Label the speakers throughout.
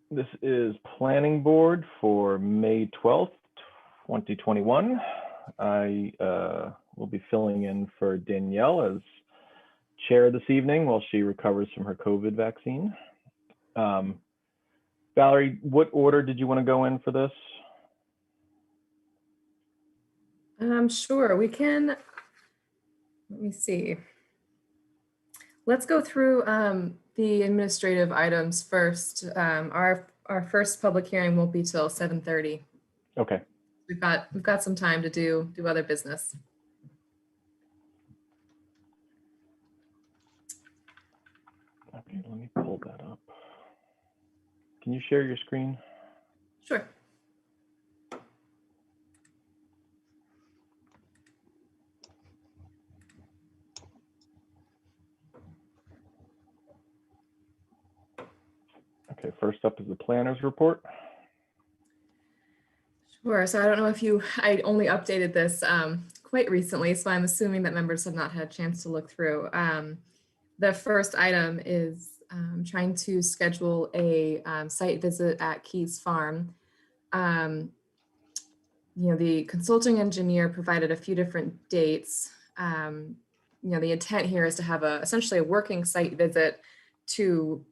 Speaker 1: This is Planning Board for May 12th, 2021. I will be filling in for Danielle as chair this evening while she recovers from her COVID vaccine. Valerie, what order did you want to go in for this?
Speaker 2: Sure, we can, let me see. Let's go through the administrative items first. Our first public hearing won't be till 7:30.
Speaker 1: Okay.
Speaker 2: We've got some time to do other business.
Speaker 1: Okay, let me pull that up. Can you share your screen?
Speaker 2: Sure.
Speaker 1: Okay, first up is the planner's report.
Speaker 2: Sure. So I don't know if I only updated this quite recently, so I'm assuming that members have not had a chance to look through. The first item is trying to schedule a site visit at Keys Farm. The consulting engineer provided a few different dates. The intent here is to have essentially a working site visit to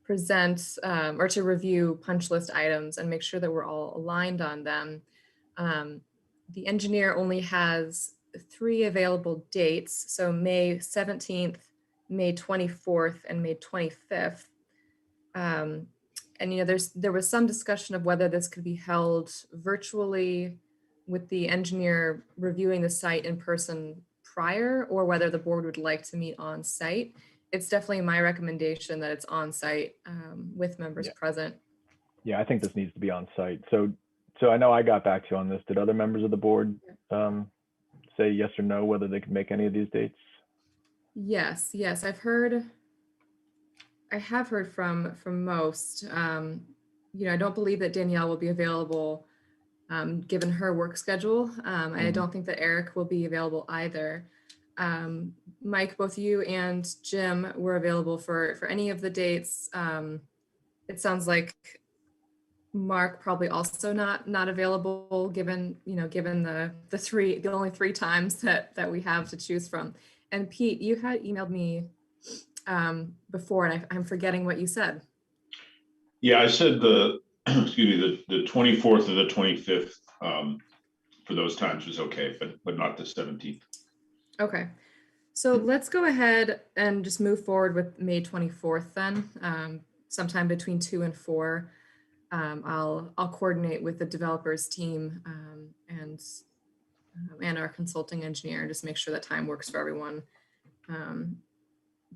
Speaker 2: present or to review punch list items and make sure that we're all aligned on them. The engineer only has 3 available dates, so May 17th, May 24th, and May 25th. And there was some discussion of whether this could be held virtually with the engineer reviewing the site in person prior, or whether the board would like to meet on site. It's definitely my recommendation that it's on site with members present.
Speaker 1: Yeah, I think this needs to be on site. So I know I got back to you on this. Did other members of the board say yes or no whether they could make any of these dates?
Speaker 2: Yes, I have heard from most. I don't believe that Danielle will be available given her work schedule. I don't think that Eric will be available either. Mike, both you and Jim were available for any of the dates. It sounds like Mark probably also not available given the only 3 times that we have to choose from. And Pete, you had emailed me before, and I'm forgetting what you said.
Speaker 3: Yeah, I said the 24th or the 25th for those times was okay, but not the 17th.
Speaker 2: Okay, so let's go ahead and just move forward with May 24th then, sometime between 2 and 4. I'll coordinate with the developers team and our consulting engineer and just make sure that time works for everyone.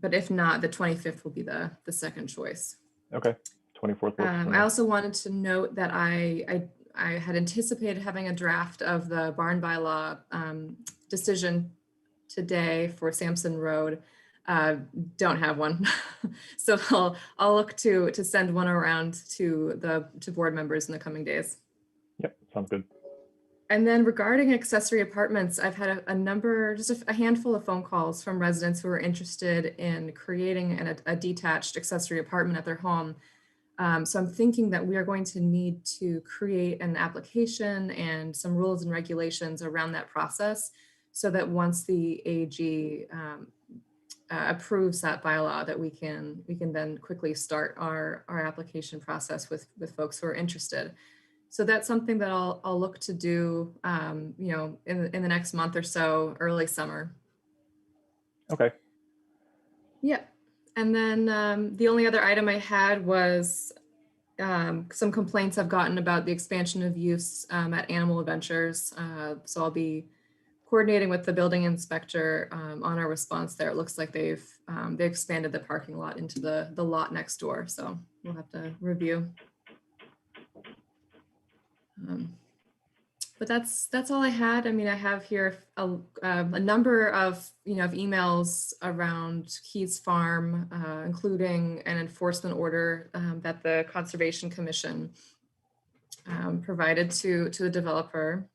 Speaker 2: But if not, the 25th will be the second choice.
Speaker 1: Okay, 24th works.
Speaker 2: I also wanted to note that I had anticipated having a draft of the barn bylaw decision today for Sampson Road. Don't have one. So I'll look to send one around to board members in the coming days.
Speaker 1: Yep, sounds good.
Speaker 2: And then regarding accessory apartments, I've had just a handful of phone calls from residents who are interested in creating a detached accessory apartment at their home. So I'm thinking that we are going to need to create an application and some rules and regulations around that process, so that once the AG approves that bylaw, that we can then quickly start our application process with folks who are interested. So that's something that I'll look to do, in the next month or so, early summer.
Speaker 1: Okay.
Speaker 2: Yeah. And then the only other item I had was some complaints I've gotten about the expansion of use at Animal Adventures. So I'll be coordinating with the building inspector on our response there. It looks like they expanded the parking lot into the lot next door. So we'll have to review. But that's all I had. I mean, I have here a number of emails around Keys Farm, including an enforcement order that the Conservation Commission provided to the developer.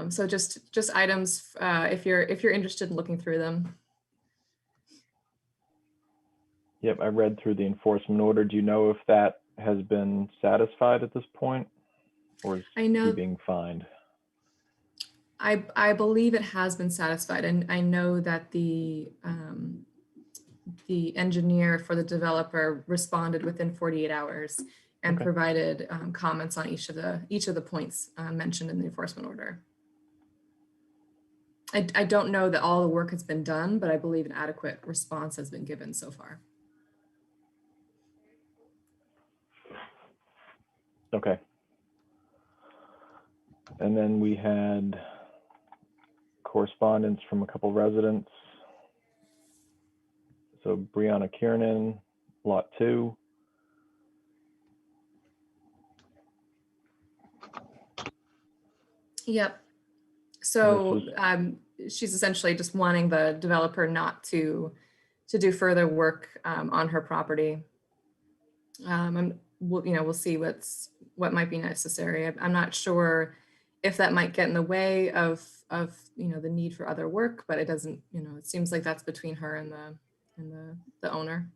Speaker 2: So just items if you're interested in looking through them.
Speaker 1: Yep, I read through the enforcement order. Do you know if that has been satisfied at this point? Or is
Speaker 2: I
Speaker 1: he
Speaker 2: know,
Speaker 1: being fined?
Speaker 2: I believe it has been satisfied, and I know that the engineer for the developer responded within 48 hours and
Speaker 1: Okay.
Speaker 2: provided comments on each of the points mentioned in the enforcement order. I don't know that all the work has been done, but I believe an adequate response has been given so far.
Speaker 1: Okay. And then we had correspondence from a couple residents. So Brianna Kiernan, lot 2.
Speaker 2: Yep.
Speaker 1: This
Speaker 2: So
Speaker 1: was-
Speaker 2: she's essentially just wanting the developer not to do further work on her property. And we'll see what might be necessary. I'm not sure if that might get in the way of the need for other work, but it doesn't. It seems like that's between her and the owner.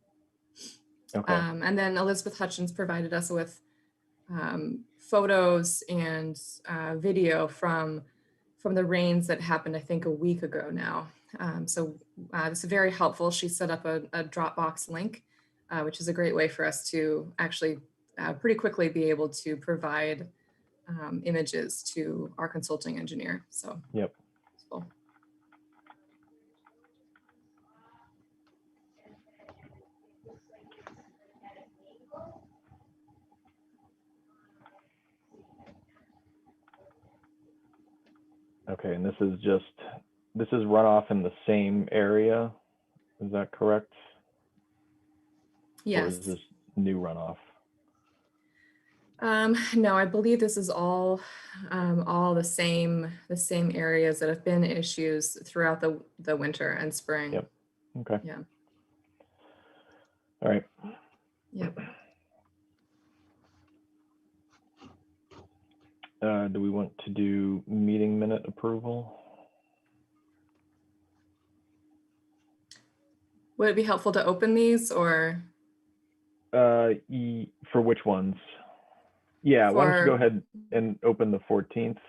Speaker 1: Okay.
Speaker 2: And then Elizabeth Hutchins provided us with photos and video from the rains that happened, I think, a week ago now. So this is very helpful. She set up a Dropbox link, which is a great way for us to actually pretty quickly be able to provide images to our consulting engineer. So
Speaker 1: Yep.
Speaker 2: cool.
Speaker 1: Okay, and this is runoff in the same area. Is that correct? Or
Speaker 2: Yes.
Speaker 1: is this new runoff?
Speaker 2: No, I believe this is all the same areas that have been issues throughout the winter and spring.
Speaker 1: Yep. Okay.
Speaker 2: Yeah.
Speaker 1: All right.
Speaker 2: Yep.
Speaker 1: Do we want to do meeting minute approval?
Speaker 2: Would it be helpful to open these or?
Speaker 1: For which ones? Yeah, why don't you go
Speaker 2: For-
Speaker 1: ahead and open the 14th?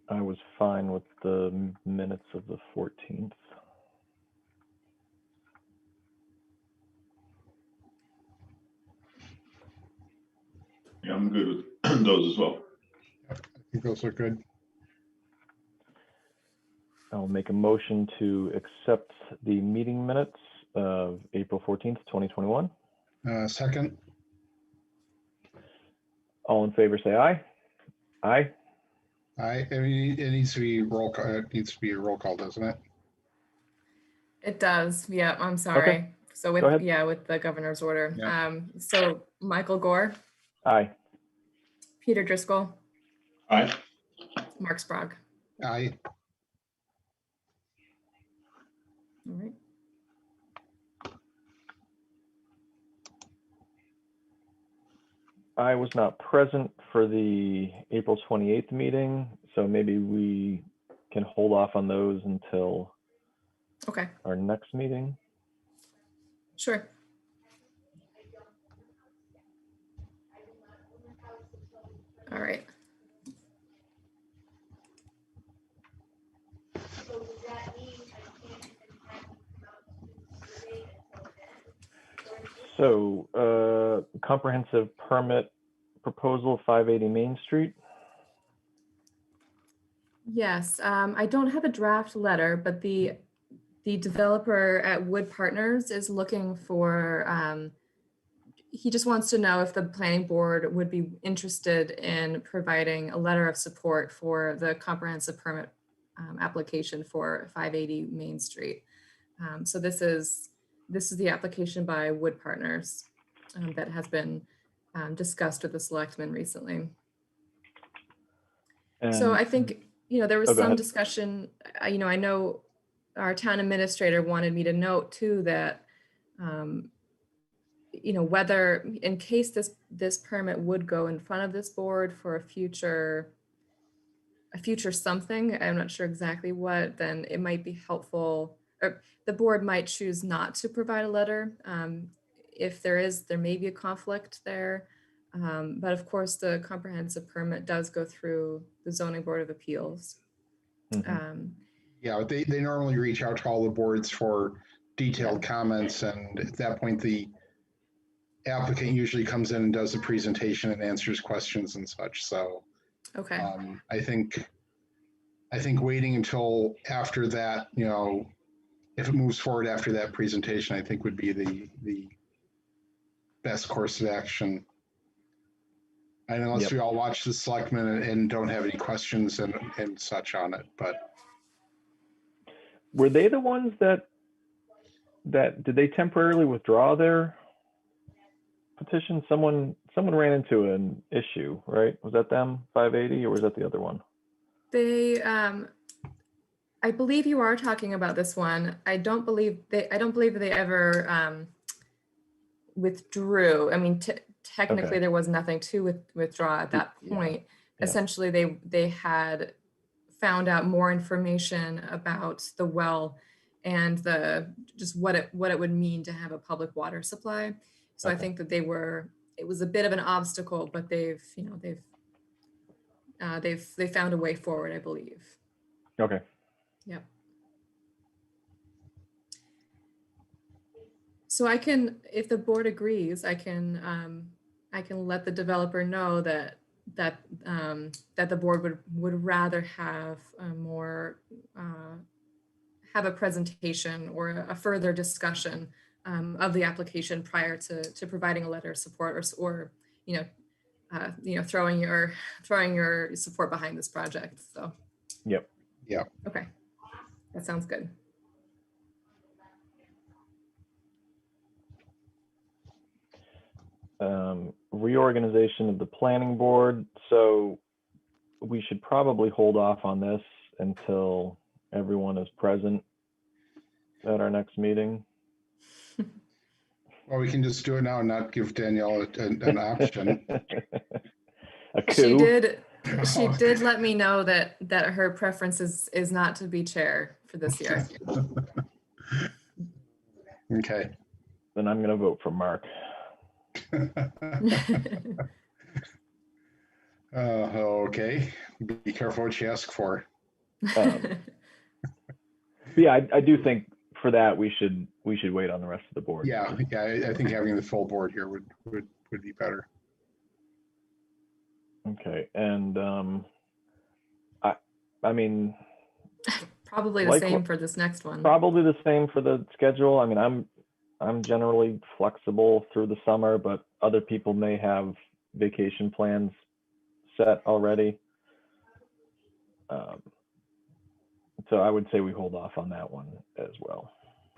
Speaker 1: I was fine with the minutes of the 14th.
Speaker 3: Yeah, I'm good with those as well.
Speaker 4: I think those are good.
Speaker 1: I'll make a motion to accept the meeting minutes of April 14th, 2021.
Speaker 4: Second,
Speaker 1: All in favor, say aye. Aye.
Speaker 4: it needs to be roll call. It needs to be a roll call, doesn't it?
Speaker 2: It does. Yeah, I'm sorry. So
Speaker 1: Go ahead.
Speaker 2: with the governor's order.
Speaker 4: Yeah.
Speaker 2: So Michael Gore,
Speaker 1: Aye.
Speaker 2: Peter Driscoll,
Speaker 3: Aye.
Speaker 2: Mark Sprague.
Speaker 4: Aye.
Speaker 2: All right.
Speaker 1: I was not present for the April 28th meeting, so maybe we can hold off on those until
Speaker 2: Okay.
Speaker 1: our next meeting.
Speaker 2: Sure. All right.
Speaker 1: So, comprehensive permit proposal, 580 Main Street.
Speaker 2: Yes, I don't have a draft letter, but the developer at Wood Partners is looking for, he just wants to know if the planning board would be interested in providing a letter of support for the comprehensive permit application for 580 Main Street. So this is the application by Wood Partners that has been discussed with the selectmen recently. So I think, there was
Speaker 1: Oh, go
Speaker 2: some
Speaker 1: ahead.
Speaker 2: discussion, I know our town administrator wanted me to note too that, whether in case this permit would go in front of this board for a future something, I'm not sure exactly what, then it might be helpful, or the board might choose not to provide a letter. If there may be a conflict there. But of course, the comprehensive permit does go through the zoning board of appeals.
Speaker 1: Mhm.
Speaker 4: Yeah, they normally reach out to all the boards for detailed comments, and at that point, the applicant usually comes in and does the presentation and answers questions and such. So
Speaker 2: Okay.
Speaker 4: I think waiting until after that, if it moves forward after that presentation, I think would be the best course of action. And unless
Speaker 1: Yep.
Speaker 4: we all watch the selectmen and don't have any questions and such on it, but
Speaker 1: Were they the ones that did they temporarily withdraw their petition? Someone ran into an issue, right? Was that them, 580, or was that the other one?
Speaker 2: They, I believe you are talking about this one. I don't believe they ever withdrew. I mean, technically
Speaker 1: Okay.
Speaker 2: there was nothing to withdraw at that
Speaker 1: Yeah.
Speaker 2: point.
Speaker 1: Yeah.
Speaker 2: Essentially, they had found out more information about the well and just what it would mean to have a public water supply. So I
Speaker 1: Okay.
Speaker 2: think that it was a bit of an obstacle, but they've found a way forward, I believe.
Speaker 1: Okay.
Speaker 2: Yep. So I can, if the board agrees, I can let the developer know that the board would rather have a more have a presentation or a further discussion of the application prior to providing a letter of support or throwing your support behind this project. So.
Speaker 1: Yep.
Speaker 4: Yeah.
Speaker 2: Okay, that sounds good.
Speaker 1: Reorganization of the planning board. So we should probably hold off on this until everyone is present at our next meeting.
Speaker 4: Well, we can just do it now and not give Danielle an option.
Speaker 1: A coup.
Speaker 2: She did let me know that her preference is not to be chair for this year.
Speaker 4: Okay.
Speaker 1: Then I'm going to vote for Mark.
Speaker 4: Okay. Be careful what you ask for.
Speaker 1: Yeah, I do think for that we should wait on the rest of the board.
Speaker 4: Yeah, I think having the full board here would be better.
Speaker 1: Okay, and I mean,
Speaker 2: probably the same for this next one.
Speaker 1: Probably the same for the schedule. I mean, I'm generally flexible through the summer, but other people may have vacation plans set already. So I would say we hold off on that one as well.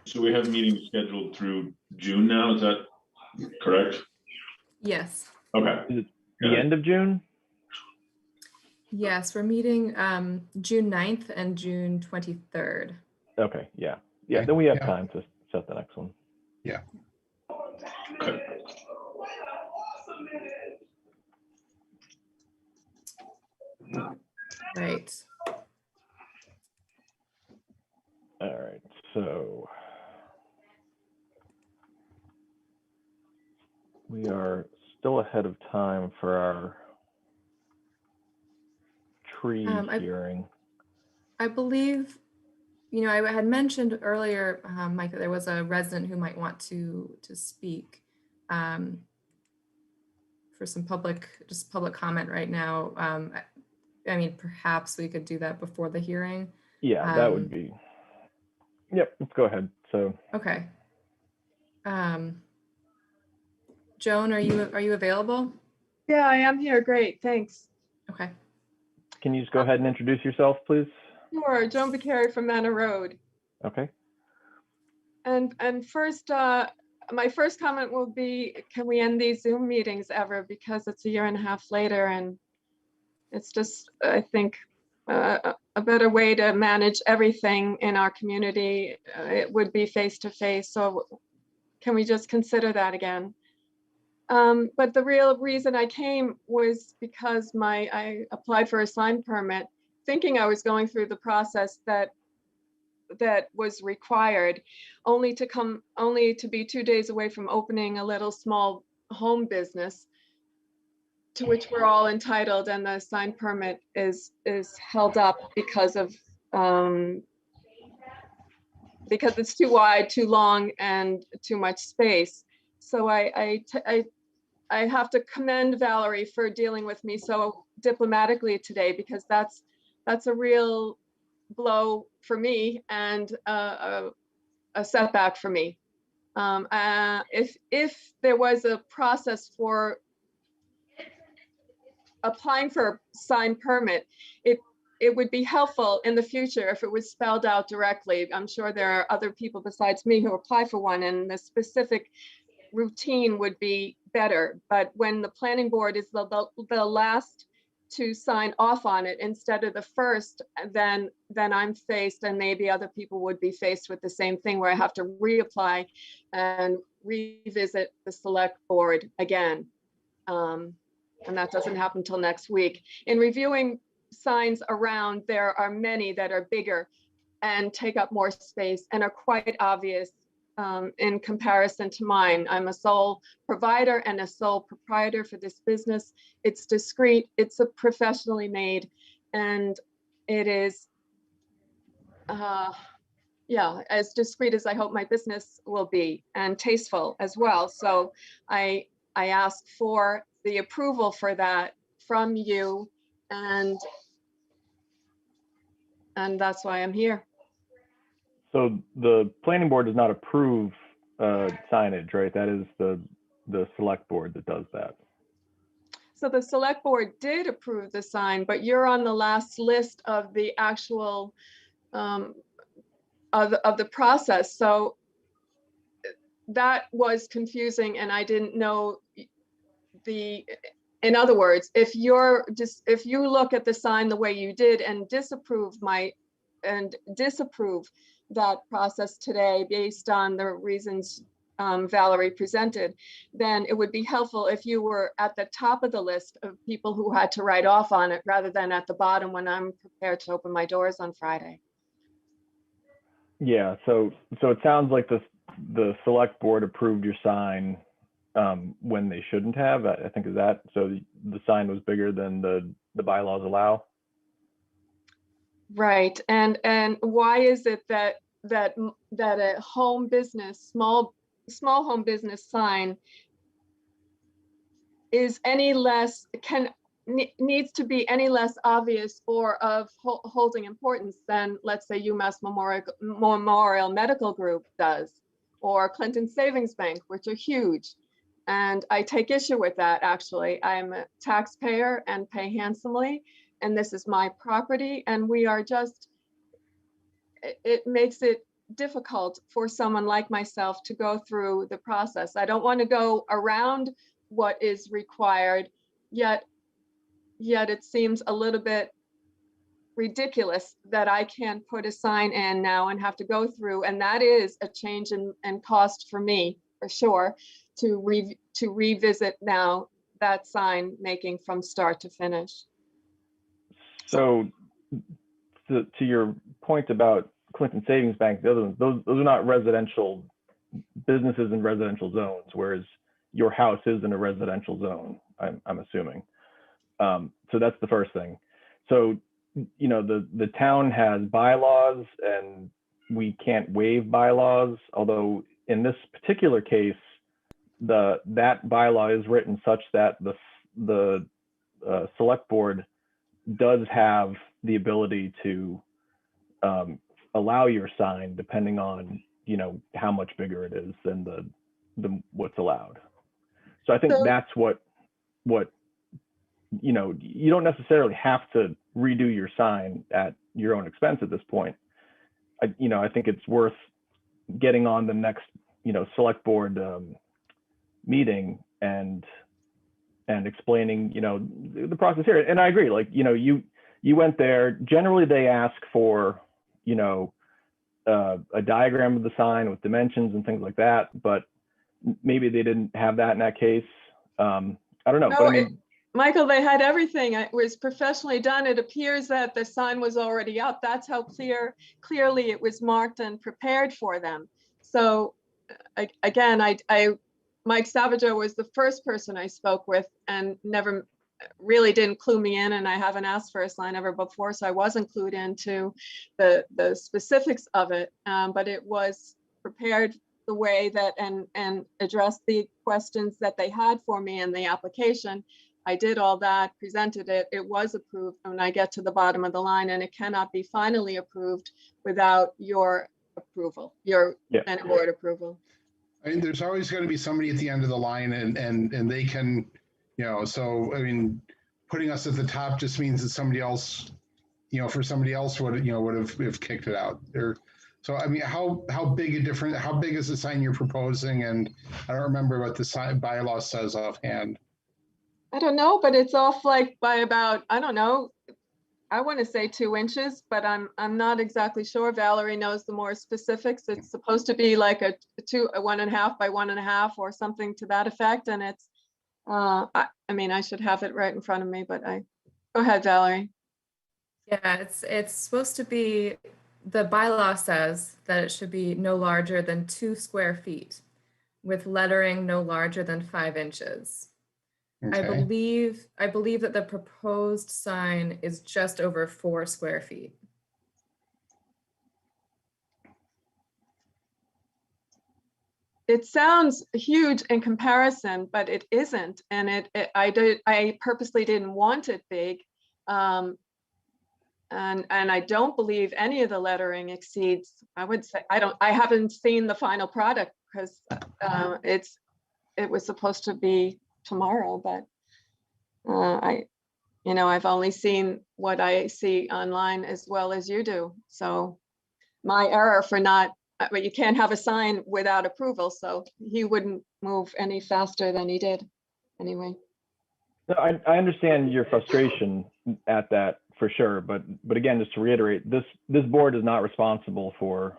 Speaker 3: So we have meetings scheduled through June now, is that correct?
Speaker 2: Yes.
Speaker 3: Okay.
Speaker 1: Is it the end of June?
Speaker 2: Yes, we're meeting June 9th and June 23rd.
Speaker 1: Okay, yeah. Yeah, then we have time to set the next one.
Speaker 4: Yeah.
Speaker 3: Okay.
Speaker 2: Right.
Speaker 1: All right, so we are still ahead of time for our tree hearing.
Speaker 2: I believe, I had mentioned earlier, Mike, that there was a resident who might want to speak for some public comment right now. I mean, perhaps we could do that before the hearing.
Speaker 1: Yeah, that would be, yep, let's go ahead. So,
Speaker 2: Okay. Joan, are you available?
Speaker 5: Yeah, I am here. Great, thanks.
Speaker 2: Okay.
Speaker 1: can you just go ahead and introduce yourself, please?
Speaker 5: Sure, Joan Bacari from Manor Road.
Speaker 1: Okay.
Speaker 5: And first, my first comment will be, can we end these Zoom meetings ever? Because it's a year and a half later, and it's just, I think, a better way to manage everything in our community. It would be face to face. So can we just consider that again? But the real reason I came was because I applied for a sign permit, thinking I was going through the process that was required, only to be 2 days away from opening a little small home business to which we're all entitled, and the sign permit is held up because it's too wide, too long, and too much space. So I have to commend Valerie for dealing with me so diplomatically today, because that's a real blow for me and a setback for me. If there was a process for applying for a sign permit, it would be helpful in the future if it was spelled out directly. I'm sure there are other people besides me who apply for one, and the specific routine would be better. But when the planning board is the last to sign off on it instead of the first, then I'm faced, and maybe other people would be faced with the same thing, where I have to reapply and revisit the select board again. And that doesn't happen till next week. In reviewing signs around, there are many that are bigger and take up more space and are quite obvious in comparison to mine. I'm a sole provider and a sole proprietor for this business. It's discreet, it's a professionally made, and it is, as discreet as I hope my business will be, and tasteful as well. So I ask for the approval for that from you, and that's why I'm here.
Speaker 1: So the planning board does not approve signage, right? That is the select board that does that.
Speaker 5: So the select board did approve the sign, but you're on the last list of the actual of the process. So that was confusing, and I didn't know in other words, if you look at the sign the way you did and disapprove that process today based on the reasons Valerie presented, then it would be helpful if you were at the top of the list of people who had to write off on it, rather than at the bottom when I'm prepared to open my doors on Friday.
Speaker 1: Yeah, so it sounds like the select board approved your sign when they shouldn't have. I think is that, so the sign was bigger than the bylaws allow.
Speaker 5: Right, and why is it that a home business, small home business sign is any less, needs to be any less obvious or of holding importance than, let's say, UMass Memorial Medical Group does, or Clinton Savings Bank, which are huge? And I take issue with that, actually. I'm a taxpayer and pay handsomely, and this is my property, and we are just, it makes it difficult for someone like myself to go through the process. I don't want to go around what is required, yet it seems a little bit ridiculous that I can't put a sign in now and have to go through, and that is a change in cost for me, for sure, to revisit now that sign making from start to finish.
Speaker 1: So to your point about Clinton Savings Bank, the other ones, those are not residential businesses in residential zones, whereas your house is in a residential zone, I'm assuming. So that's the first thing. So, you know, the town has bylaws, and we can't waive bylaws, although in this particular case, that bylaw is written such that the select board does have the ability to allow your sign depending on, you know, how much bigger it is than the what's allowed. So I think
Speaker 5: So-
Speaker 1: that's what, you know, you don't necessarily have to redo your sign at your own expense at this point. You know, I think it's worth getting on the next, you know, select board meeting and explaining, you know, the process here. And I agree, like, you know, you went there, generally they ask for, you know, a diagram of the sign with dimensions and things like that, but maybe they didn't have that in that case. I don't know,
Speaker 5: No,
Speaker 1: but I mean,
Speaker 5: Michael, they had everything. It was professionally done. It appears that the sign was already up. That's how clearly it was marked and prepared for them. So again, Mike Savageau was the first person I spoke with and never really didn't clue me in, and I haven't asked for a sign ever before, so I wasn't clued into the specifics of it. But it was prepared the way that and addressed the questions that they had for me in the application. I did all that, presented it, it was approved, and I get to the bottom of the line, and it cannot be finally approved without your approval, your planning board approval.
Speaker 4: I mean, there's always going to be somebody at the end of the line, and they can, you know, so, I mean, putting us at the top just means that somebody else, you know, for somebody else would, you know, would have kicked it out there. So, I mean, how big is the sign you're proposing? And I don't remember what the sign bylaw says offhand.
Speaker 5: I don't know, but it's off like by about, I don't know, I want to say 2 inches, but I'm not exactly sure. Valerie knows the more specifics. It's supposed to be like a 1.5 by 1.5 or something to that effect. And it's, I mean, I should have it right in front of me, but go ahead, Valerie.
Speaker 2: Yeah, it's supposed to be, the bylaw says that it should be no larger than 2 square feet with lettering no larger than 5 inches.
Speaker 4: Okay.
Speaker 2: I believe that the proposed sign is just over 4 square feet.
Speaker 5: It sounds huge in comparison, but it isn't. And I purposely didn't want it big. And I don't believe any of the lettering exceeds, I would say, I haven't seen the final product because it was supposed to be tomorrow, but I've only seen what I see online as well as you do. So my error for not, but you can't have a sign without approval. So he wouldn't move any faster than he did anyway.
Speaker 1: no, I understand your frustration at that for sure, but again, just to reiterate, this board is not responsible for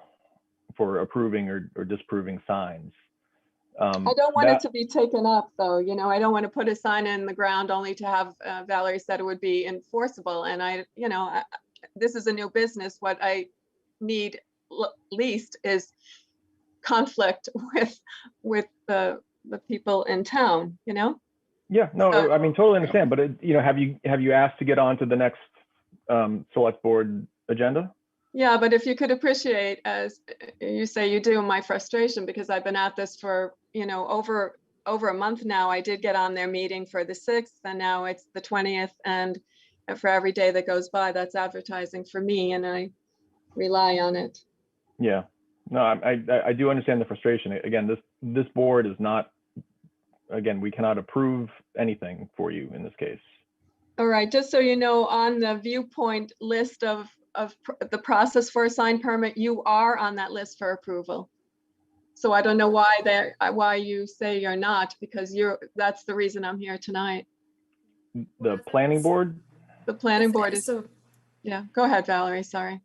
Speaker 1: approving or disproving signs.
Speaker 5: I don't want it to be taken up though. You know, I don't want to put a sign in the ground only to have Valerie said it would be enforceable. And this is a new business. What I need least is conflict with the people in town, you know?
Speaker 1: Yeah, no, I mean, totally understand, but have you asked to get onto the next select board agenda?
Speaker 5: Yeah, but if you could appreciate, as you say you do, my frustration, because I've been at this for, over a month now. I did get on their meeting for the 6th, and now it's the 20th, and for every day that goes by, that's advertising for me, and I rely on it.
Speaker 1: Yeah, no, I do understand the frustration. Again, this board is not, again, we cannot approve anything for you in this case.
Speaker 5: All right, just so you know, on the viewpoint list of the process for a sign permit, you are on that list for approval. So I don't know why you say you're not, because that's the reason I'm here tonight.
Speaker 1: The planning board?
Speaker 5: The planning board is,
Speaker 2: So
Speaker 5: yeah, go ahead, Valerie, sorry.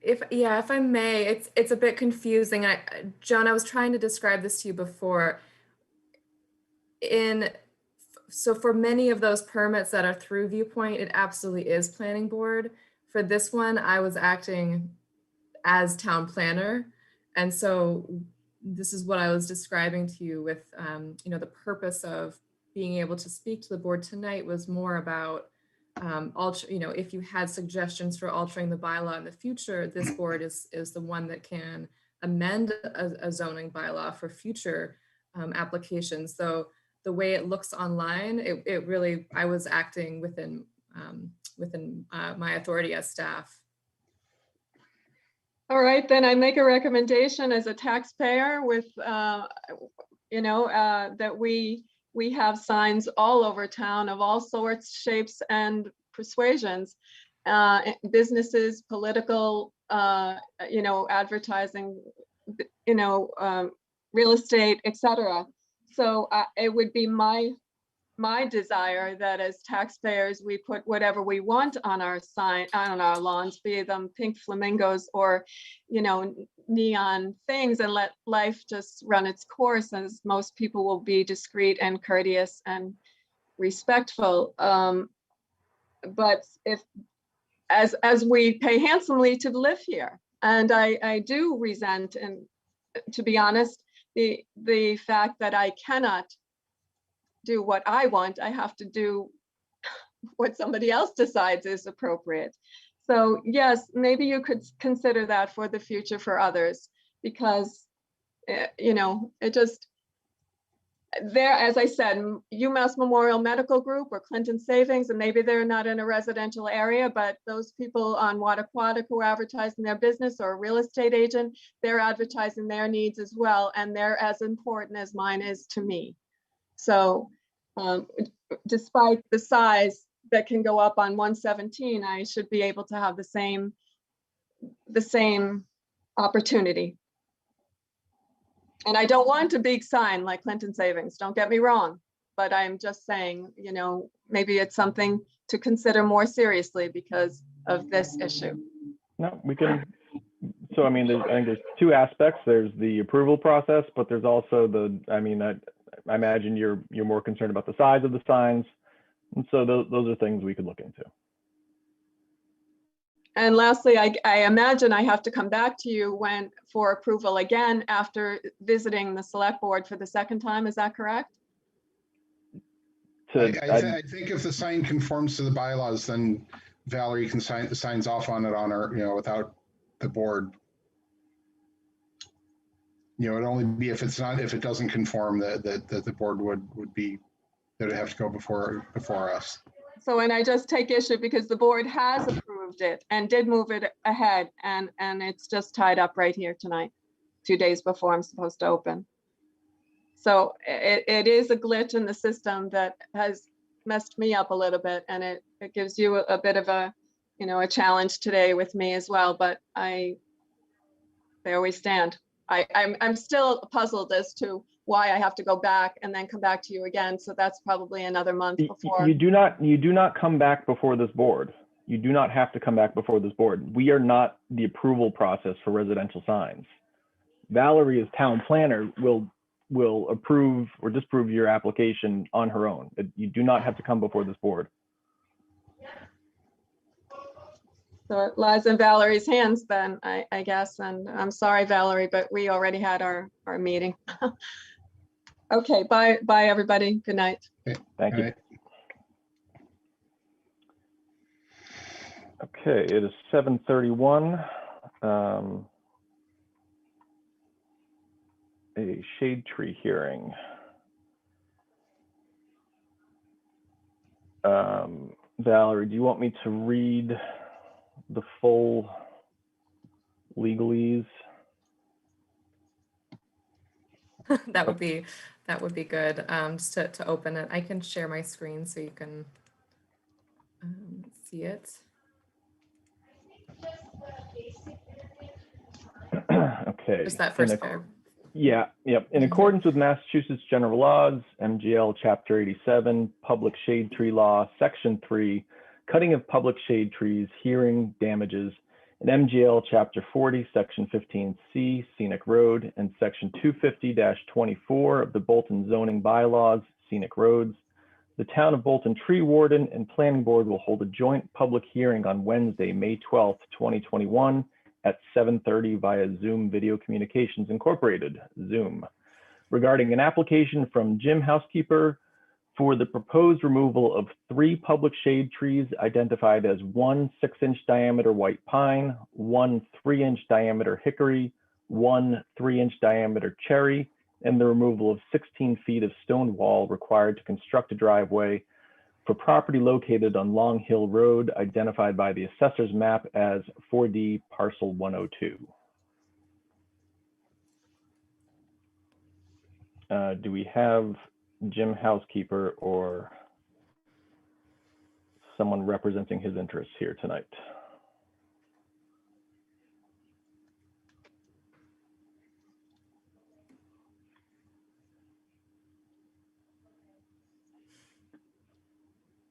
Speaker 2: if I may, it's a bit confusing. John, I was trying to describe this to you before. So for many of those permits that are through Viewpoint, it absolutely is planning board. For this one, I was acting as town planner. And so this is what I was describing to you with, the purpose of being able to speak to the board tonight was more about, if you had suggestions for altering the bylaw in the future, this board is the one that can amend a zoning bylaw for future applications. So the way it looks online, it really, I was acting within within my authority as staff.
Speaker 5: All right, then I make a recommendation as a taxpayer with, that we have signs all over town of all sorts, shapes, and persuasions. Businesses, political, advertising, real estate, etc. So it would be my desire that as taxpayers, we put whatever we want on our sign, on our lawns, be them pink flamingos or, neon things, and let life just run its course, as most people will be discreet and courteous and respectful. But if, as we pay handsomely to live here, and I do resent, and to be honest, the fact that I cannot do what I want, I have to do what somebody else decides is appropriate. So yes, maybe you could consider that for the future for others, because it just, there, as I said, UMass Memorial Medical Group or Clinton Savings, and maybe they're not in a residential area, but those people on Wattaquatic who are advertising their business, or a real estate agent, they're advertising their needs as well, and they're as important as mine is to me. So despite the size that can go up on 117, I should be able to have the same opportunity. And I don't want a big sign like Clinton Savings, don't get me wrong, but I'm just saying, maybe it's something to consider more seriously because of this issue.
Speaker 1: No, we can. So, I mean, I think there's two aspects. There's the approval process, but there's also I imagine you're more concerned about the size of the signs. And so those are things we could look into.
Speaker 5: And lastly, I imagine I have to come back to you for approval again after visiting the select board for the second time. Is that correct?
Speaker 4: I think if the sign conforms to the bylaws, then Valerie can signs off on it on her, without the board. It'd only be if it doesn't conform that the board would be, that would have to go before us.
Speaker 5: So, and I just take issue because the board has approved it and did move it ahead, and it's just tied up right here tonight, 2 days before I'm supposed to open. So it is a glitch in the system that has messed me up a little bit, and it gives you a bit of a challenge today with me as well, but there we stand. I'm still puzzled as to why I have to go back and then come back to you again. So that's probably another month before.
Speaker 1: You do not come back before this board. You do not have to come back before this board. We are not the approval process for residential signs. Valerie, as town planner, will approve or disapprove your application on her own. You do not have to come before this board.
Speaker 5: So it lies in Valerie's hands then, I guess. And I'm sorry, Valerie, but we already had our meeting. Okay, bye, everybody. Good night.
Speaker 4: Okay.
Speaker 1: Thank you. Okay, it is 7:31. A shade tree hearing. Valerie, do you want me to read the full legalese?
Speaker 2: That would be good. Just to open it, I can share my screen so you can see it.
Speaker 1: Okay.
Speaker 2: Just that first paragraph.
Speaker 1: Yeah, yep. In accordance with Massachusetts General Laws, MGL Chapter 87, Public Shade Tree Law, Section 3, Cutting of Public Shade Trees, Hearing Damages, and MGL Chapter 40, Section 15C, Scenic Road, and Section 250-24 of the Bolton Zoning Bylaws, Scenic Roads, the Town of Bolton Tree Warden and Planning Board will hold a joint public hearing on Wednesday, May 12th, 2021 at 7:30 via Zoom Video Communications Incorporated, Zoom, regarding an application from Jim Housekeeper for the proposed removal of 3 public shade trees identified as 1 6-inch diameter white pine, 1 3-inch diameter hickory, 1 3-inch diameter cherry, and the removal of 16 feet of stone wall required to construct a driveway for property located on Long Hill Road, identified by the assessor's map as 4D parcel 102. Do we have Jim Housekeeper or someone representing his interests here tonight?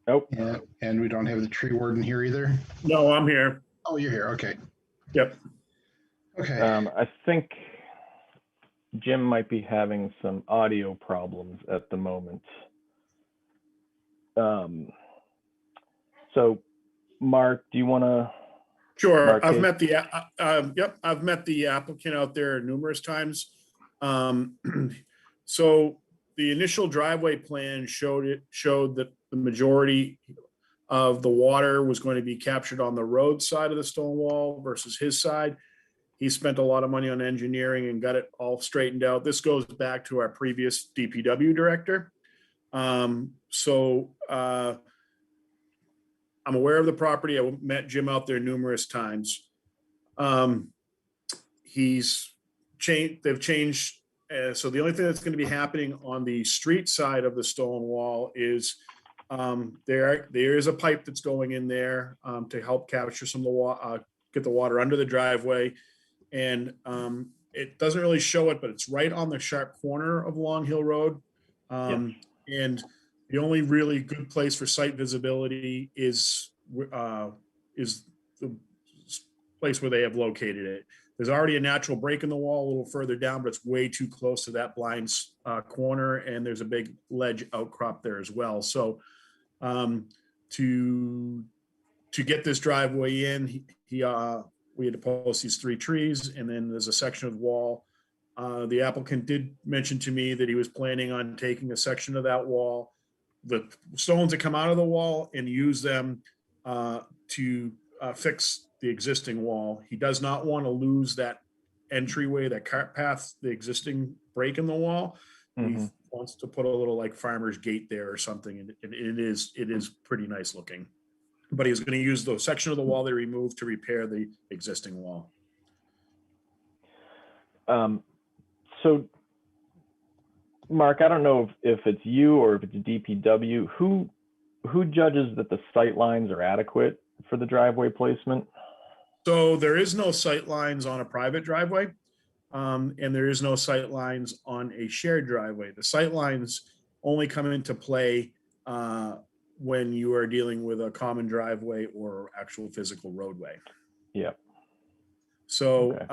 Speaker 1: Nope.
Speaker 4: Yeah, and we don't have the tree warden here either.
Speaker 6: No, I'm here.
Speaker 4: Oh, you're here. Okay.
Speaker 6: Yep.
Speaker 4: Okay.
Speaker 1: I think Jim might be having some audio problems at the moment. So, Mark, do you want to?
Speaker 6: Sure.
Speaker 1: Mark,
Speaker 6: I've met the I've met the applicant out there numerous times. So the initial driveway plan showed that the majority of the water was going to be captured on the road side of the stone wall versus his side. He spent a lot of money on engineering and got it all straightened out. This goes back to our previous DPW director. I'm aware of the property. I met Jim out there numerous times. They've changed. So the only thing that's going to be happening on the street side of the stone wall is there is a pipe that's going in there to help capture some of the water, get the water under the driveway. And it doesn't really show it, but it's right on the sharp corner of Long Hill Road. And the only really good place for site visibility is the place where they have located it. There's already a natural break in the wall a little further down, but it's way too close to that blind corner, and there's a big ledge outcrop there as well. So to get this driveway in, we had to post these 3 trees, and then there's a section of wall. The applicant did mention to me that he was planning on taking a section of that wall, the stones that come out of the wall, and use them to fix the existing wall. He does not want to lose that entryway, that cart path, the existing break in the wall.
Speaker 1: Mm-hmm.
Speaker 6: He wants to put a little like farmer's gate there or something, and it is pretty nice looking. But he's going to use the section of the wall they removed to repair the existing wall.
Speaker 1: So, Mark, I don't know if it's you or if it's DPW. Who judges that the sight lines are adequate for the driveway placement?
Speaker 6: So there is no sight lines on a private driveway, and there is no sight lines on a shared driveway. The sight lines only come into play when you are dealing with a common driveway or actual physical roadway.
Speaker 1: Yeah.
Speaker 6: So,
Speaker 1: Okay.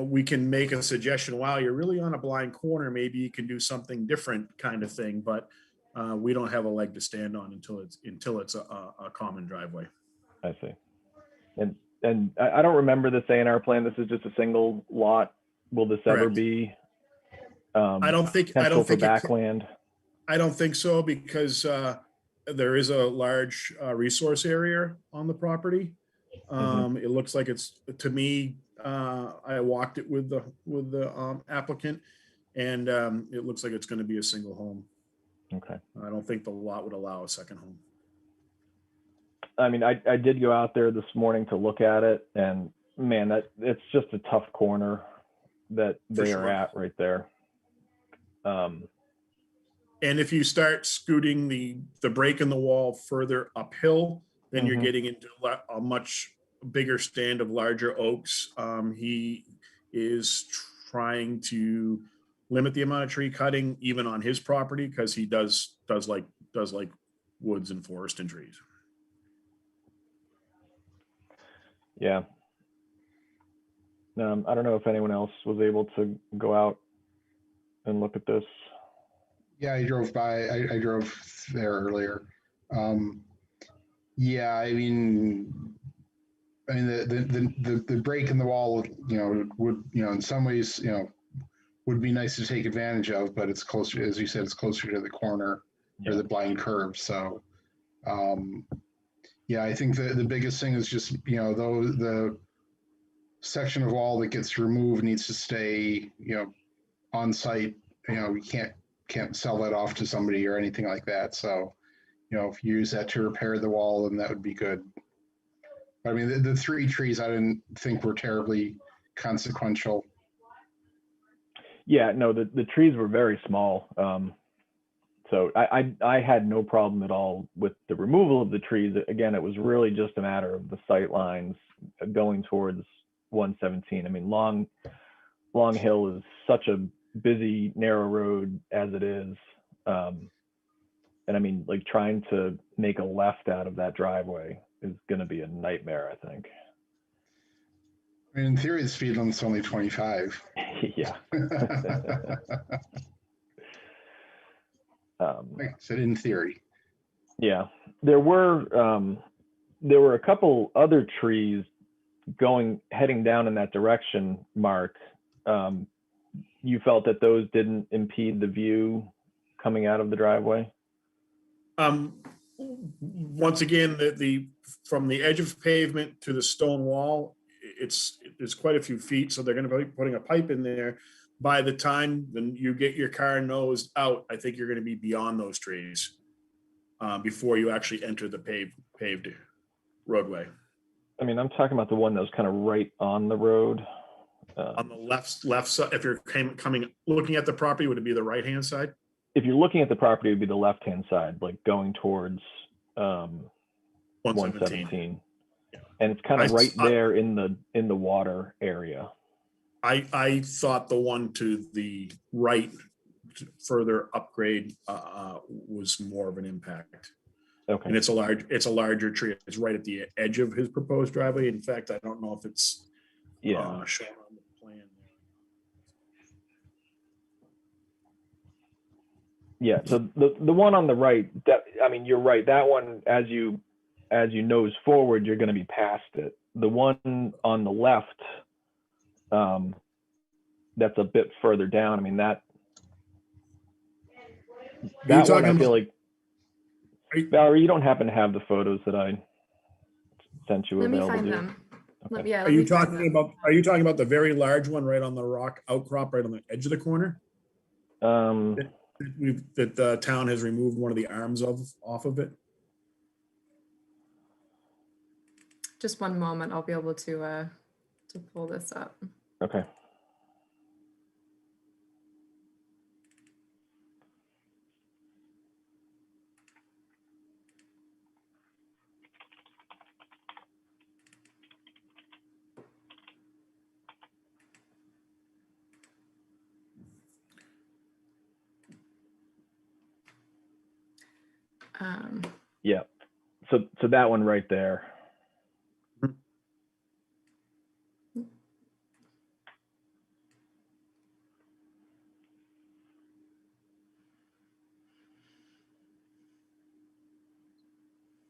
Speaker 6: We can make a suggestion. Wow, you're really on a blind corner. Maybe you can do something different, kind of thing. But we don't have a leg to stand on until it's a common driveway.
Speaker 1: I see. And I don't remember this A&R plan. This is just a single lot. Will this ever
Speaker 6: Correct.
Speaker 1: be?
Speaker 6: I don't think
Speaker 1: for backland.
Speaker 6: I don't think so, because there is a large resource area on the property. It looks like it's, to me, I walked it with the applicant, and it looks like it's going to be a single home.
Speaker 1: Okay.
Speaker 6: I don't think the lot would allow a second home.
Speaker 1: I mean, I did go out there this morning to look at it, and man, it's just a tough corner that they are at right there.
Speaker 6: And if you start scooting the break in the wall further uphill, then you're getting into a much bigger stand of larger oaks. He is trying to limit the amount of tree cutting even on his property, because he does like woods and forest and trees.
Speaker 1: Yeah. I don't know if anyone else was able to go out and look at this.
Speaker 4: Yeah, I drove by. I drove there earlier. Yeah, I mean the break in the wall, would, in some ways, would be nice to take advantage of, but it's closer, as you said, it's closer to the corner or the blind curve. So, yeah, I think the biggest thing is just, the section of wall that gets removed needs to stay, on site. We can't sell that off to somebody or anything like that. So, if you use that to repair the wall, then that would be good. I mean, the 3 trees I didn't think were terribly consequential.
Speaker 1: Yeah, no, the trees were very small. So I had no problem at all with the removal of the trees. Again, it was really just a matter of the sight lines going towards 117. I mean, Long Hill is such a busy, narrow road as it is. And I mean, like trying to make a left out of that driveway is going to be a nightmare, I think.
Speaker 4: I mean, in theory, the speed limit's only 25.
Speaker 1: Yeah.
Speaker 4: Like I said, in theory.
Speaker 1: Yeah, there were a couple other trees heading down in that direction, Mark. You felt that those didn't impede the view coming out of the driveway?
Speaker 6: Once again, the from the edge of pavement to the stone wall, there's quite a few feet, so they're going to be putting a pipe in there. By the time then you get your car nosed out, I think you're going to be beyond those trees before you actually enter the paved roadway.
Speaker 1: I mean, I'm talking about the one that was kind of right on the road.
Speaker 6: On the left side, if you're coming looking at the property, would it be the right hand side?
Speaker 1: If you're looking at the property, it would be the left hand side, like going towards 117.
Speaker 6: Yeah.
Speaker 1: And it's kind of right there in the water area.
Speaker 6: I thought the one to the right, further upgrade, was more of an impact.
Speaker 1: Okay.
Speaker 6: And it's a larger tree. It's right at the edge of his proposed driveway. In fact, I don't know if it's shown on the plan.
Speaker 1: Yeah. So the one on the right, I mean, you're right. That one, as you nose forward, you're going to be past it. The one on the left, that's a bit further down. I mean, that one, I feel like, Valerie, you don't happen to have the photos that I sent you
Speaker 2: Let me
Speaker 1: available,
Speaker 2: find
Speaker 1: do you?
Speaker 2: them.
Speaker 1: Okay.
Speaker 2: Yeah,
Speaker 6: Are you talking about the very large one right on the rock outcrop right on the edge of the corner? That the town has removed one of the arms off of it?
Speaker 2: Just one moment, I'll be able to pull this up.
Speaker 1: Okay. Yeah. So that one right there.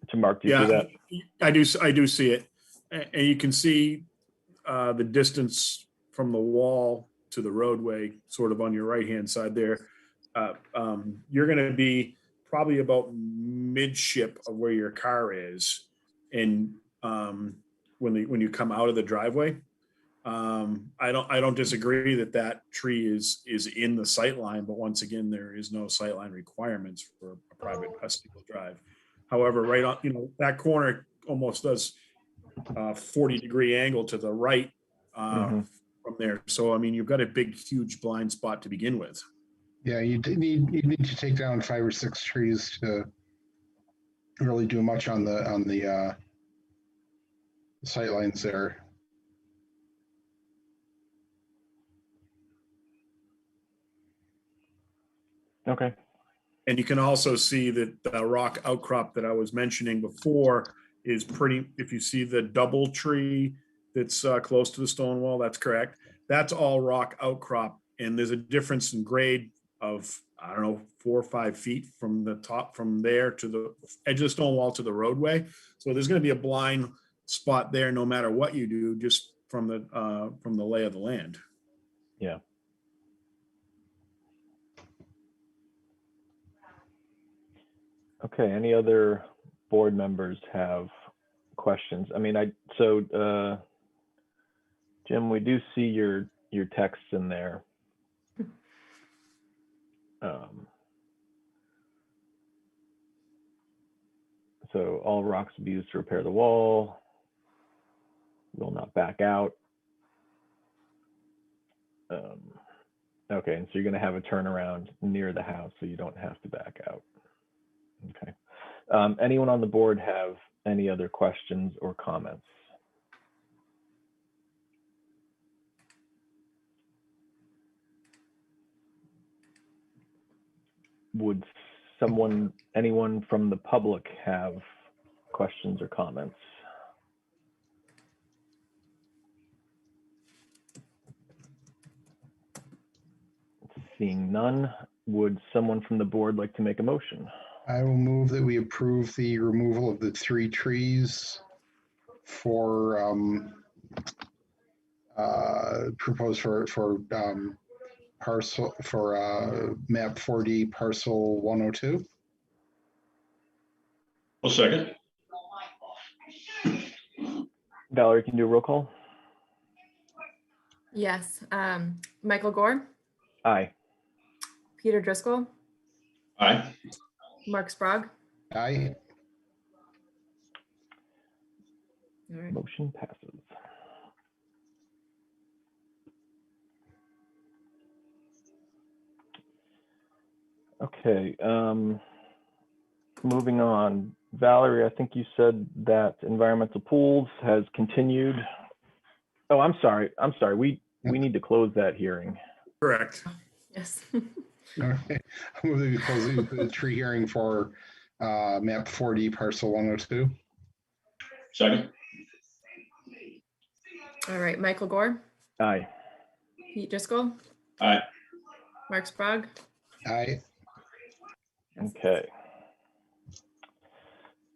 Speaker 1: To Mark, do you see that?
Speaker 6: I do see it. And you can see the distance from the wall to the roadway, sort of on your right-hand side there. You're going to be probably about midship of where your car is. And when you come out of the driveway, I don't disagree that tree is in the sight line, but once again, there is no sight line requirements for a private single drive. However, right on, that corner almost does 40-degree angle to the right from there. So, I mean, you've got a big, huge blind spot to begin with.
Speaker 4: Yeah, you need to take down 5 or 6 trees to really do much on the sight lines there.
Speaker 1: Okay.
Speaker 6: And you can also see that the rock outcrop that I was mentioning before is pretty, if you see the double tree that's close to the stone wall, that's correct. That's all rock outcrop. And there's a difference in grade of, I don't know, 4 or 5 feet from the top, from there to the edge of the stone wall to the roadway. So there's going to be a blind spot there no matter what you do, just from the lay of the land.
Speaker 1: Yeah. Okay, any other board members have questions? I mean, Jim, we do see your texts in there. So all rocks will be used to repair the wall. Will not back out. Okay, and so you're going to have a turnaround near the house, so you don't have to back out. Okay. Anyone on the board have any other questions or comments? Would anyone from the public have questions or comments? Seeing none, would someone from the board like to make a motion?
Speaker 4: I will move that we approve the removal of the 3 trees for proposed for parcel for map 4D parcel 102.
Speaker 3: I'll second.
Speaker 1: Valerie, can you do a roll call?
Speaker 2: Yes. Michael Gore,
Speaker 1: Aye.
Speaker 2: Peter Driscoll,
Speaker 3: Aye.
Speaker 2: Mark Sprague.
Speaker 4: Aye.
Speaker 2: All right.
Speaker 1: Motion passes. Okay, moving on. Valerie, I think you said that environmental pools has continued. Oh, I'm sorry. We need to close that hearing.
Speaker 6: Correct.
Speaker 2: Yes.
Speaker 4: Okay. I move that we close the tree hearing for map 4D parcel 102.
Speaker 3: Second.
Speaker 2: All right. Michael Gore,
Speaker 1: Aye.
Speaker 2: Pete Driscoll,
Speaker 3: Aye.
Speaker 2: Mark Sprague.
Speaker 4: Aye.
Speaker 1: Okay.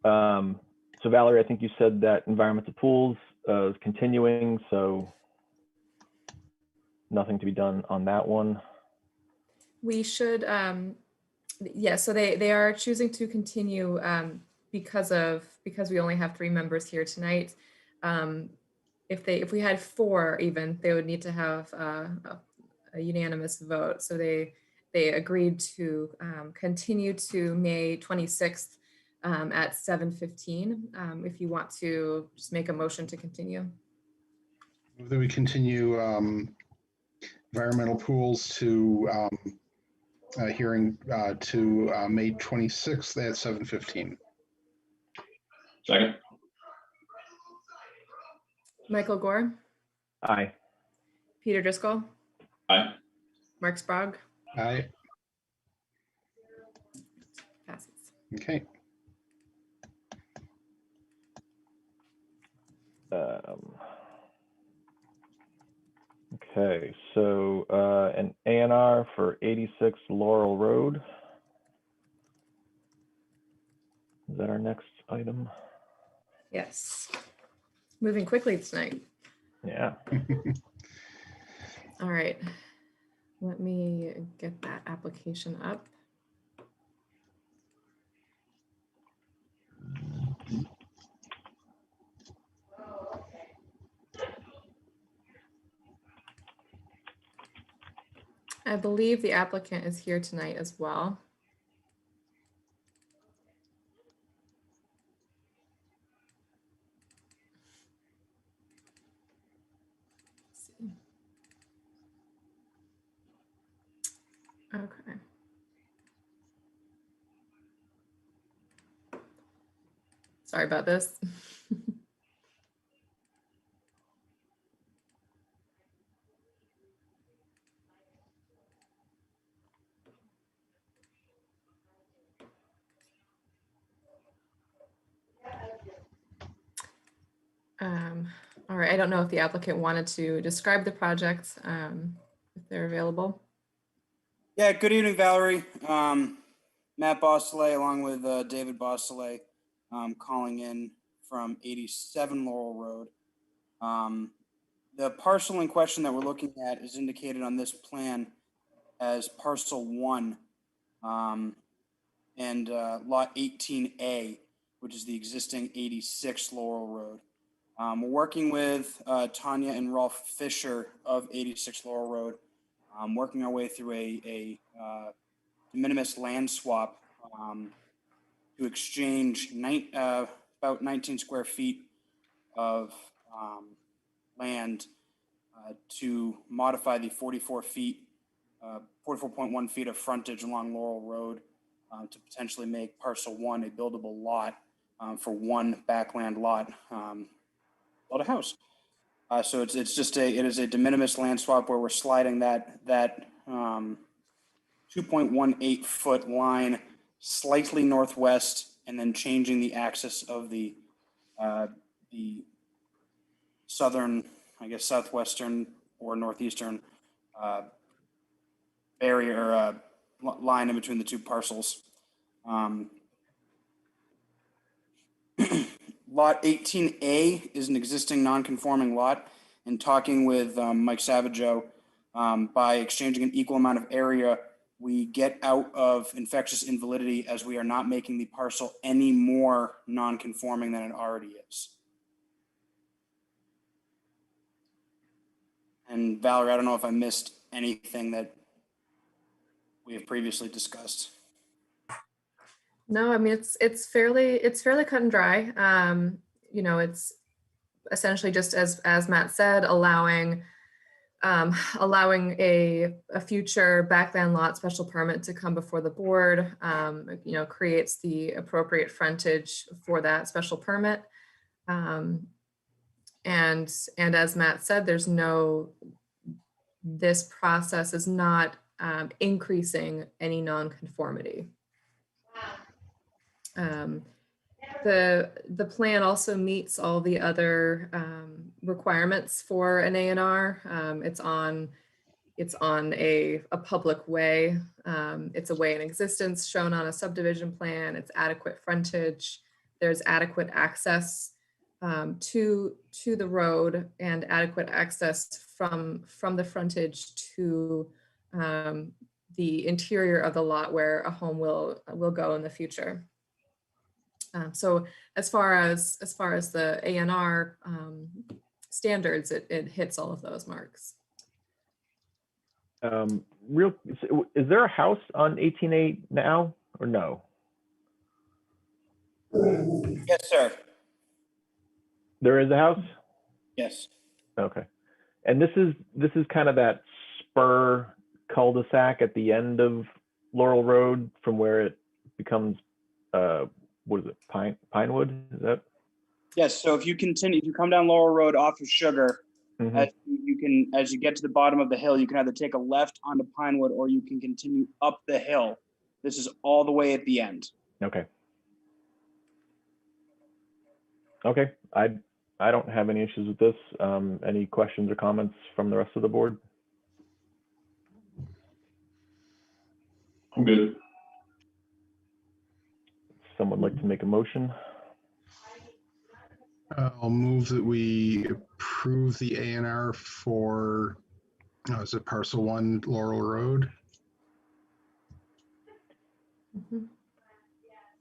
Speaker 1: So Valerie, I think you said that environmental pools is continuing, so nothing to be done on that one.
Speaker 2: We should, yeah, so they are choosing to continue because we only have 3 members here tonight. If we had 4 even, they would need to have a unanimous vote. So they agreed to continue to May 26th at 7:15. If you want to just make a motion to continue.
Speaker 4: Move that we continue environmental pools to hearing to May 26th at 7:15.
Speaker 3: Second.
Speaker 2: Michael Gore,
Speaker 1: Aye.
Speaker 2: Peter Driscoll,
Speaker 3: Aye.
Speaker 2: Mark Sprague.
Speaker 4: Aye.
Speaker 2: Passes.
Speaker 4: Okay.
Speaker 1: Okay, so an A&R for 86 Laurel Road. Is that our next item?
Speaker 2: Yes. Moving quickly tonight.
Speaker 1: Yeah.
Speaker 2: All right. Let me get that application up. I believe the applicant is here tonight as well. Let's see. Okay. Sorry about this. All right, I don't know if the applicant wanted to describe the project, if they're available.
Speaker 7: Yeah, good evening, Valerie. Matt Bosselet along with David Bosselet calling in from 87 Laurel Road. The parcel in question that we're looking at is indicated on this plan as parcel 1 and lot 18A, which is the existing 86 Laurel Road. We're working with Tanya and Rolf Fisher of 86 Laurel Road, working our way through a de minimis land swap to exchange about 19 square feet of land to modify the 44.1 feet of frontage along Laurel Road to potentially make parcel 1 a buildable lot for one backland lot, build a house. So it is a de minimis land swap where we're sliding that 2.18 foot line slightly northwest and then changing the axis of the southern, I guess, southwestern or northeastern barrier line in between the two parcels. Lot 18A is an existing non-conforming lot. And talking with Mike Savageau, by exchanging an equal amount of area, we get out of infectious invalidity as we are not making the parcel any more non-conforming than it already is. And Valerie, I don't know if I missed anything that we have previously discussed.
Speaker 2: No, I mean, it's fairly cut and dry. You know, it's essentially just as Matt said, allowing a future backland lot special permit to come before the board, you know, creates the appropriate frontage for that special permit. And as Matt said, this process is not increasing any nonconformity. The plan also meets all the other requirements for an A&R. It's on a public way. It's a way in existence shown on a subdivision plan. It's adequate frontage. There's adequate access to the road and adequate access from the frontage to the interior of the lot where a home will go in the future. So as far as the A&R standards, it hits all of those marks.
Speaker 1: Is there a house on 18A now or no?
Speaker 7: Yes, sir.
Speaker 1: There is a house?
Speaker 7: Yes.
Speaker 1: Okay. And this is kind of that spur cul-de-sac at the end of Laurel Road from where it becomes what is it, Pinewood? Is that?
Speaker 7: Yes. So if you come down Laurel Road off of Sugar, as you get to the bottom of the hill, you can either take a left onto Pinewood or you can continue up the hill. This is all the way at the end.
Speaker 1: Okay. Okay. I don't have any issues with this. Any questions or comments from the rest of the board?
Speaker 3: I'm good.
Speaker 1: Someone like to make a motion?
Speaker 4: I'll move that we approve the A&R for, is it parcel 1 Laurel Road?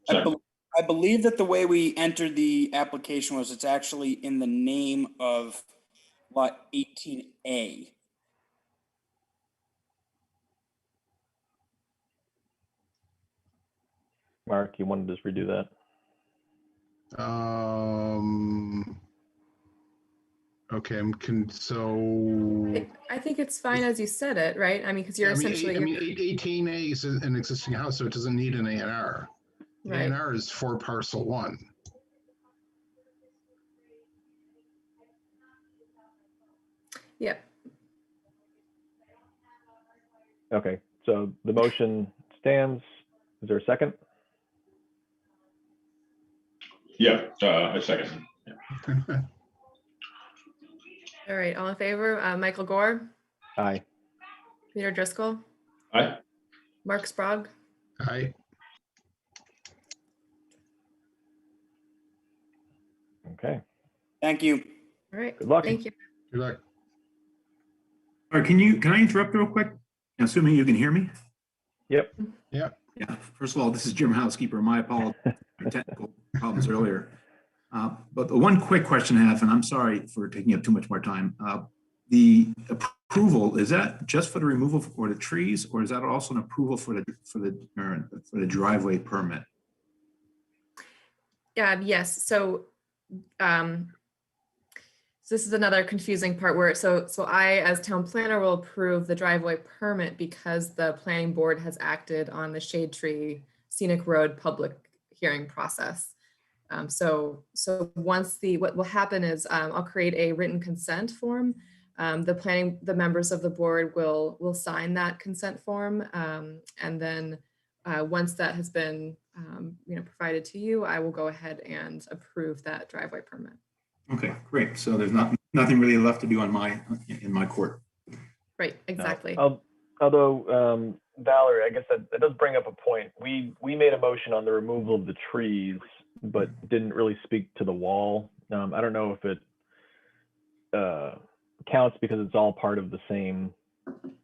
Speaker 7: I believe that the way we entered the application was it's actually in the name of lot 18A.
Speaker 1: Mark, you wanted to just redo that?
Speaker 4: Okay,
Speaker 2: I think it's fine as you said it, right? I mean, because you're essentially.
Speaker 4: 18A is an existing house, so it doesn't need an A&R.
Speaker 2: Right.
Speaker 4: A&R is for parcel 1.
Speaker 2: Yep.
Speaker 1: Okay, so the motion stands. Is there a second?
Speaker 3: Yeah, I second. Yeah.
Speaker 2: All right, all in favor? Michael Gore,
Speaker 1: Aye.
Speaker 2: Peter Driscoll,
Speaker 3: Aye.
Speaker 2: Mark Sprague,
Speaker 4: Aye.
Speaker 1: Okay.
Speaker 7: Thank you.
Speaker 2: all right.
Speaker 1: Good luck.
Speaker 2: Thank you.
Speaker 4: Good luck.
Speaker 8: All right, can I interrupt real quick? Assuming you can hear me?
Speaker 1: Yep.
Speaker 4: Yeah.
Speaker 8: Yeah, first of all, this is Jim Housekeeper. My apologies for technical problems earlier. But the one quick question I have, and I'm sorry for taking up too much more time. The approval, is that just for the removal for the trees, or is that also an approval for the driveway permit?
Speaker 2: Yes, so this is another confusing part where, so I, as town planner, will approve the driveway permit because the planning board has acted on the Shade Tree Scenic Road public hearing process. So once what will happen is I'll create a written consent form. The members of the board will sign that consent form. And then once that has been provided to you, I will go ahead and approve that driveway permit.
Speaker 8: Okay, great. So there's nothing really left to do in my court.
Speaker 2: Right, exactly.
Speaker 1: No. Although, Valerie, I guess that does bring up a point. We made a motion on the removal of the trees, but didn't really speak to the wall. I don't know if it counts because it's all part of the same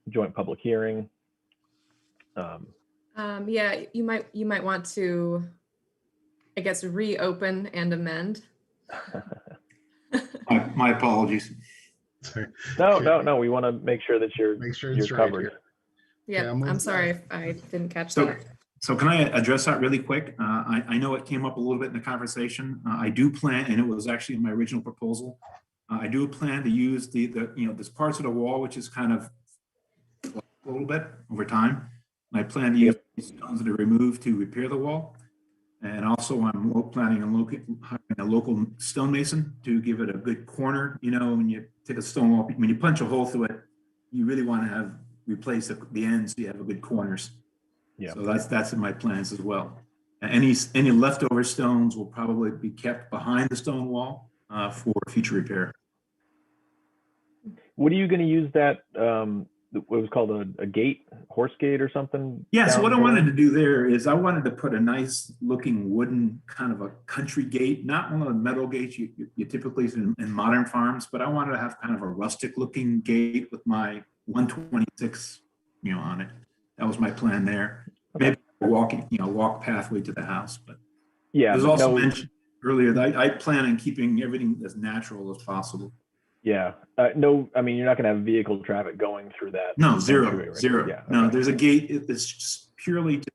Speaker 1: joint public hearing.
Speaker 2: Yeah, you might want to, I guess, reopen and amend.
Speaker 8: My apologies.
Speaker 4: Sorry.
Speaker 1: No. We want to make sure that you're
Speaker 4: It's right
Speaker 1: covered.
Speaker 4: here.
Speaker 2: Yeah,
Speaker 4: I'm
Speaker 2: I'm sorry if I didn't catch
Speaker 8: So,
Speaker 2: that.
Speaker 8: so can I address that really quick? I know it came up a little bit in the conversation. I do plan, and it was actually in my original proposal. I do plan to use this parts of the wall, which is kind of a little bit over time. And I plan to use these stones that are removed to repair the wall. And also I'm planning on hiring a local stonemason to give it a good corner. When you take a stone wall, when you punch a hole through it, you really want to replace the ends so you have a good corners.
Speaker 1: Yeah.
Speaker 8: So that's in my plans as well. Any leftover stones will probably be kept behind the stone wall for future repair.
Speaker 1: What are you going to use that? What was called a gate, horse gate or something?
Speaker 8: Yeah, so what I wanted
Speaker 1: for?
Speaker 8: to do there is I wanted to put a nice looking wooden kind of a country gate, not one of the metal gates you typically see in modern farms, but I wanted to have kind of a rustic looking gate with my 126, on it. That was my plan there.
Speaker 1: Okay.
Speaker 8: Maybe walk pathway to the house, but
Speaker 1: Yeah.
Speaker 8: it was also mentioned earlier that I plan on keeping everything as natural as possible.
Speaker 1: Yeah. No, I mean, you're not going to have vehicle traffic going through that.
Speaker 8: No, zero.
Speaker 1: Yeah. Okay.
Speaker 8: No, there's a gate. It's just purely to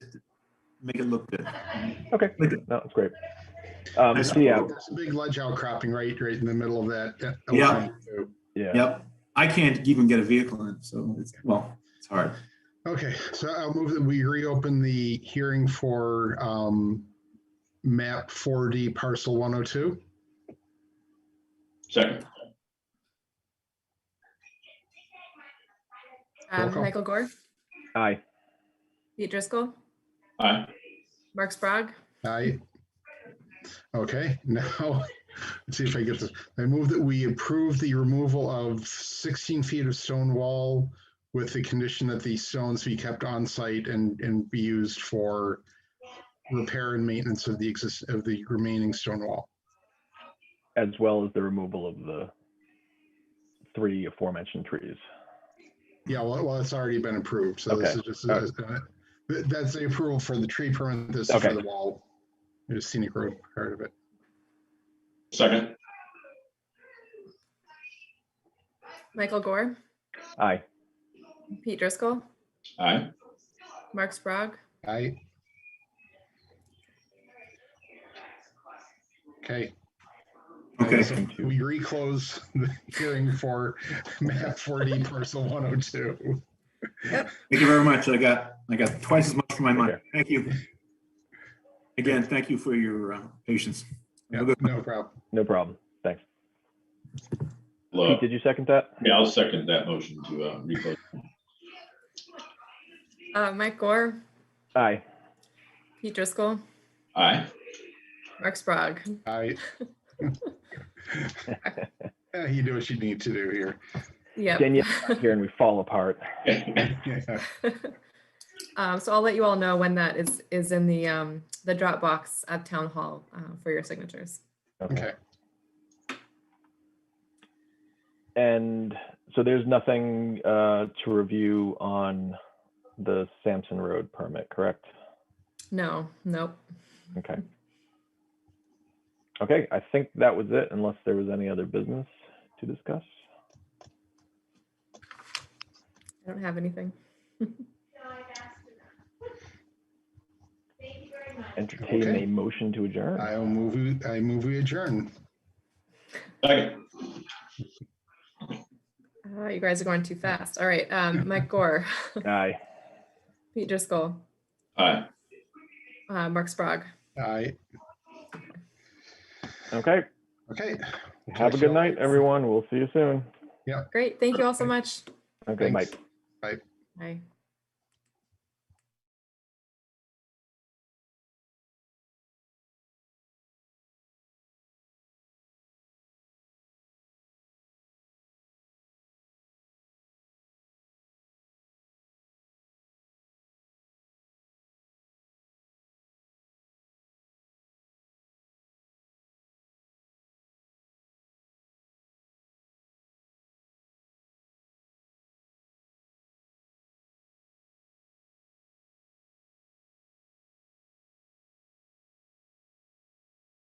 Speaker 8: make it look good.
Speaker 1: Okay. No, that's great.
Speaker 4: There's
Speaker 1: Yeah.
Speaker 4: a big ledge outcropping right in the middle of that.
Speaker 8: Yeah.
Speaker 1: Yeah.
Speaker 8: Yep. I can't even get a vehicle in, so it's hard.
Speaker 4: Okay, so I'll move that we reopen the hearing for map 4D parcel 102.
Speaker 3: Second.
Speaker 4: Roll call.
Speaker 2: Michael Gore,
Speaker 1: Aye.
Speaker 2: Pete Driscoll,
Speaker 3: Aye.
Speaker 2: Mark Sprague,
Speaker 4: Aye. Okay, now let's see if I get this. I move that we approve the removal of 16 feet of stone wall with the condition that the stones be kept on site and be used for repair and maintenance of the remaining stone wall.
Speaker 1: As well as the removal of the 3 aforementioned trees.
Speaker 4: Yeah, well, it's already been approved. So
Speaker 1: Okay.
Speaker 4: This is just that's the approval for the tree permit. This is
Speaker 1: Okay.
Speaker 4: for the wall, the scenic road part of it.
Speaker 3: Second.
Speaker 2: Michael Gore,
Speaker 1: Aye.
Speaker 2: Pete Driscoll,
Speaker 3: Aye.
Speaker 2: Mark Sprague,
Speaker 4: Aye. Okay.
Speaker 8: Okay.
Speaker 4: So we reclose the hearing for map 4D parcel 102.
Speaker 8: Thank you very much. I got twice as much for my money.
Speaker 1: Okay.
Speaker 8: Thank you. Again, thank you for your patience.
Speaker 4: Yeah, no problem.
Speaker 1: No problem. Thanks.
Speaker 3: Hello.
Speaker 1: Pete, did you second that?
Speaker 3: Yeah, I'll second that motion to reclose.
Speaker 2: Mike Gore,
Speaker 1: Aye.
Speaker 2: Pete Driscoll,
Speaker 3: Aye.
Speaker 2: Mark Sprague.
Speaker 4: Aye. Yeah, you do what you need to do here.
Speaker 2: Yep.
Speaker 1: Danielle here and we fall apart.
Speaker 4: Yeah.
Speaker 2: So I'll let you all know when that is in the Dropbox at Town Hall for your signatures.
Speaker 4: Okay.
Speaker 1: And so there's nothing to review on the Sampson Road permit, correct?
Speaker 2: No, nope.
Speaker 1: Okay. Okay, I think that was it, unless there was any other business to discuss.
Speaker 2: I don't have anything.
Speaker 1: entertain
Speaker 4: Okay.
Speaker 1: a motion to adjourn.
Speaker 4: I move we adjourn.
Speaker 3: Second.
Speaker 2: You guys are going too fast. All right, Mike Gore,
Speaker 1: Aye.
Speaker 2: Pete Driscoll,
Speaker 3: Aye.
Speaker 2: Mark Sprague.
Speaker 4: Aye.
Speaker 1: Okay.
Speaker 4: Okay.
Speaker 1: Have a good night, everyone. We'll see you soon.
Speaker 2: Great, thank you all so much.
Speaker 1: Okay,
Speaker 4: Thanks.
Speaker 1: Mike.
Speaker 2: Bye.